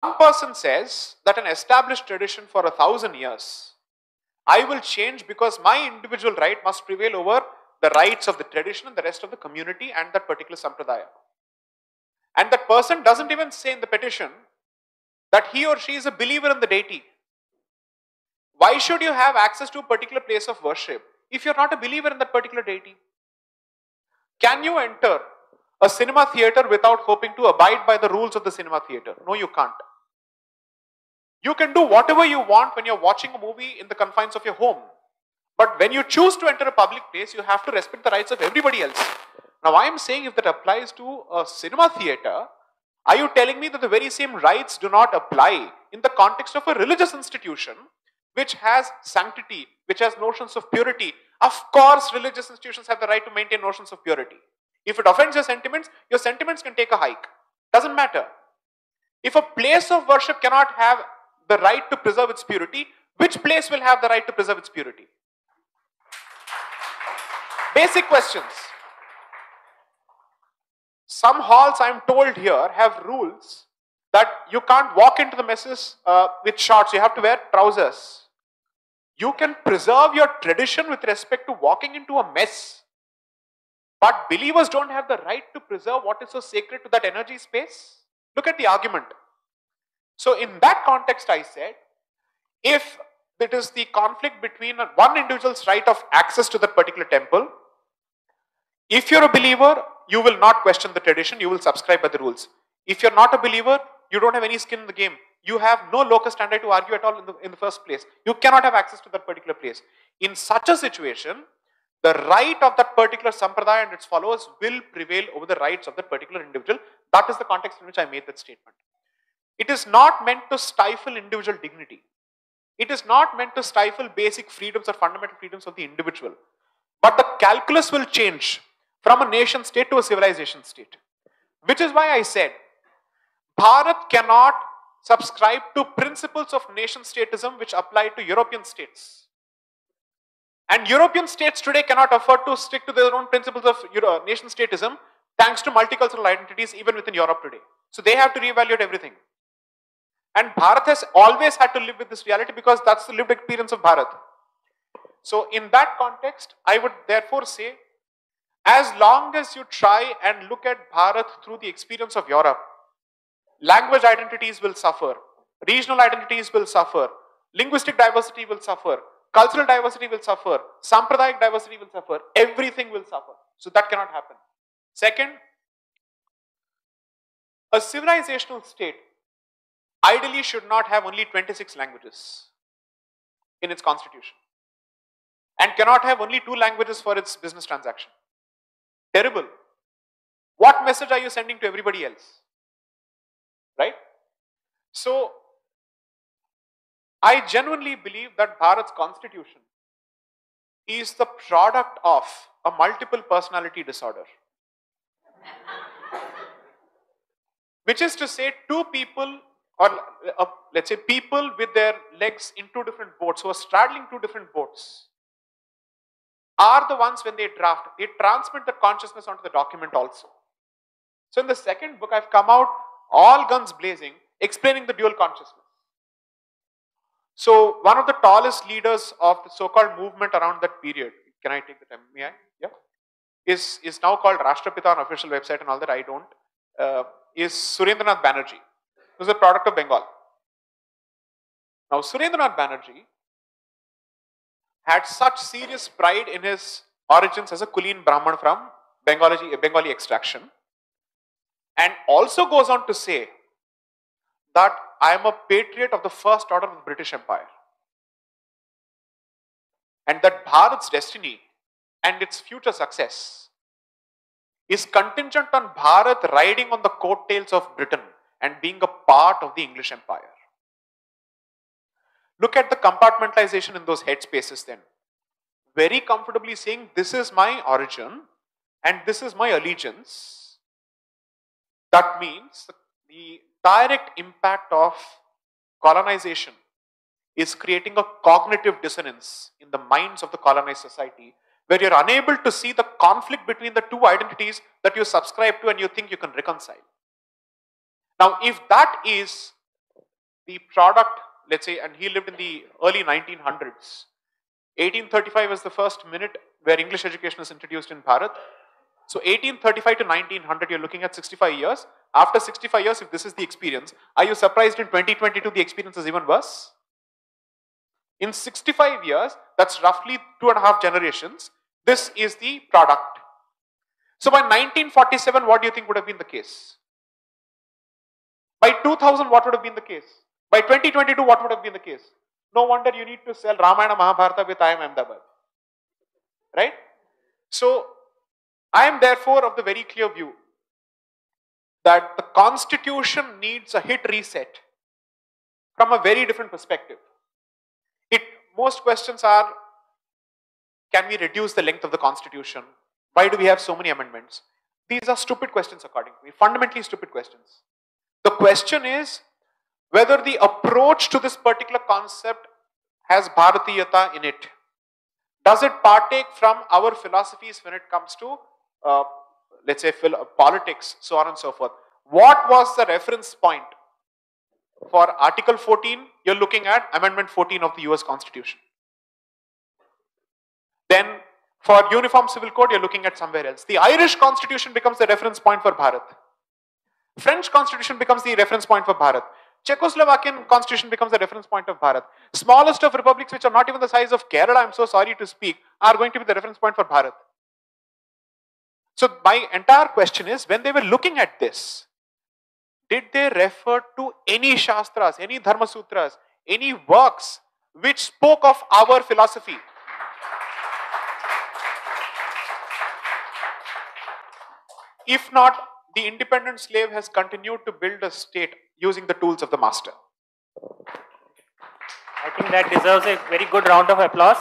One person says that an established tradition for 1,000 years, I will change because my individual right must prevail over the rights of the tradition and the rest of the community and that particular sampradaya. And that person doesn't even say in the petition that he or she is a believer in the deity. Why should you have access to a particular place of worship if you're not a believer in that particular deity? Can you enter a cinema theater without hoping to abide by the rules of the cinema theater? No, you can't. You can do whatever you want when you're watching a movie in the confines of your home. But when you choose to enter a public place, you have to respect the rights of everybody else. Now, I am saying if that applies to a cinema theater, are you telling me that the very same rights do not apply in the context of a religious institution which has sanctity, which has notions of purity? Of course, religious institutions have the right to maintain notions of purity. If it offends your sentiments can take a hike. Doesn't matter. If a place of worship cannot have the right to preserve its purity, which place will have the right to preserve its purity? Basic questions. Some halls, I am told here, have rules that you can't walk into the messes with shorts. You have to wear trousers. You can preserve your tradition with respect to walking into a mess. But believers don't have the right to preserve what is so sacred to that energy space. Look at the argument. So in that context, I said, if it is the conflict between one individual's right of access to that particular temple, if you're a believer, you will not question the tradition, you will subscribe by the rules. If you're not a believer, you don't have any skin in the game. You have no locus standi to argue at all in the first place. You cannot have access to that particular place. In such a situation, the right of that particular sampradaya and its followers will prevail over the rights of that particular individual. That is the context in which I made that statement. It is not meant to stifle individual dignity. It is not meant to stifle basic freedoms or fundamental freedoms of the individual. But the calculus will change from a nation state to a civilization state. Which is why I said, Bharat cannot subscribe to principles of nation statism which apply to European states. And European states today cannot afford to stick to their own principles of nation statism thanks to multicultural identities even within Europe today. So they have to reevaluate everything. And Bharat has always had to live with this reality because that's the lived experience of Bharat. So in that context, I would therefore say, as long as you try and look at Bharat through the experience of Europe, language identities will suffer, regional identities will suffer, linguistic diversity will suffer, cultural diversity will suffer, sampradayic diversity will suffer, everything will suffer. So that cannot happen. Second, a civilizational state ideally should not have only 26 languages in its constitution and cannot have only 2 languages for its business transaction. Terrible. What message are you sending to everybody else? Right? So, I genuinely believe that Bharat's constitution is the product of a multiple personality disorder. Which is to say, 2 people, or let's say people with their legs in 2 different boats, who are straddling 2 different boats, are the ones when they draft, they transmit the consciousness onto the document also. So in the second book, I've come out all guns blazing, explaining the dual consciousness. So one of the tallest leaders of the so-called movement around that period, can I take the time? May I? Yeah. Is now called Rashtrapita on official website and all that, I don't, is Surendranath Banerjee, who is a product of Bengal. Now Surendranath Banerjee had such serious pride in his origins as a Kuleen Brahman from Bengali extraction, and also goes on to say that I am a patriot of the first order of the British Empire, and that Bharat's destiny and its future success is contingent on Bharat riding on the coattails of Britain and being a part of the English Empire. Look at the compartmentalization in those headspaces then. Very comfortably saying, this is my origin and this is my allegiance. That means the direct impact of colonization is creating a cognitive dissonance in the minds of the colonized society, where you're unable to see the conflict between the 2 identities that you subscribe to and you think you can reconcile. Now, if that is the product, let's say, and he lived in the early 1900s. 1835 was the first minute where English education was introduced in Bharat. So 1835 to 1900, you're looking at 65 years. After 65 years, if this is the experience, are you surprised in 2022 the experience is even worse? In 65 years, that's roughly 2.5 generations. This is the product. So by 1947, what do you think would have been the case? By 2000, what would have been the case? By 2022, what would have been the case? No wonder you need to sell Ramayana Mahabharata with I am Ahmedabad. Right? So, I am therefore of the very clear view that the constitution needs a hit reset from a very different perspective. Most questions are, can we reduce the length of the constitution? Why do we have so many amendments? These are stupid questions according to me, fundamentally stupid questions. The question is whether the approach to this particular concept has Bharatiyata in it. Does it partake from our philosophies when it comes to, let's say, politics, so on and so forth? What was the reference point? For Article 14, you're looking at Amendment 14 of the US Constitution. Then, for Uniform Civil Code, you're looking at somewhere else. The Irish Constitution becomes the reference point for Bharat. French Constitution becomes the reference point for Bharat. Czechoslovakian Constitution becomes the reference point of Bharat. Smallest of republics, which are not even the size of Kerala, I'm so sorry to speak, are going to be the reference point for Bharat. So, my entire question is, when they were looking at this, did they refer to any Shastras, any Dharma Sutras, any works which spoke of our philosophy? If not, the independent slave has continued to build a state using the tools of the master. I think that deserves a very good round of applause.